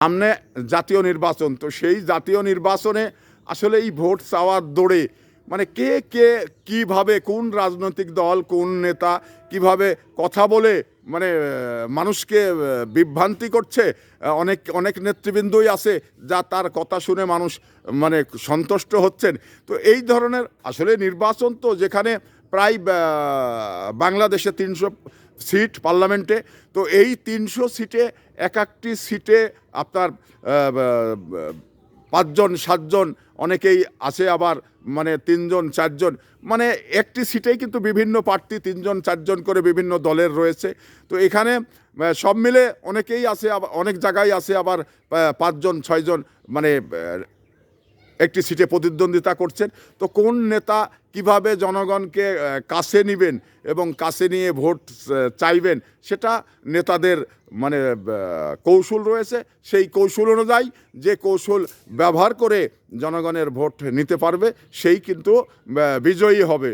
সামনে জাতীয় নির্বাচন, তো সেই জাতীয় নির্বাচনে আসলে এই ভোট চাওয়ার দৌড়ে মানে কে কে কিভাবে, কোন রাজনৈতিক দল, কোন নেতা কিভাবে কথা বলে মানে মানুষকে বিভ্রান্তি করছে। অনেক অনেক নেতৃবৃন্দই আছে যা তার কথা শুনে মানুষ মানে সন্তুষ্ট হচ্ছেন। তো এই ধরনের আসলে নির্বাচন তো যেখানে প্রায় বাংলাদেশে 300 সিট পার্লামেন্টে, তো এই 300 সিটে এক একটি সিটে আপনার 5জন 7জন অনেকেই আছে, আবার মানে 3জন 4জন, মানে একটি সিটেই কিন্তু বিভিন্ন প্রার্থী 3জন 4জন করে বিভিন্ন দলের রয়েছে। তো এখানে সব মিলে অনেকেই আছে, আবার অনেক জায়গায় আছে আবার 5জন 6জন মানে একটি সিটে প্রতিদ্বন্দ্বিতা করছেন। তো কোন নেতা কিভাবে জনগণকে কাছে নেবেন এবং কাছে নিয়ে ভোট চাইবেন, সেটা নেতাদের মানে কৌশল রয়েছে। সেই কৌশল অনুযায়ী যে কৌশল ব্যবহার করে জনগণের ভোট নিতে পারবে সেই কিন্তু বিজয়ী হবে।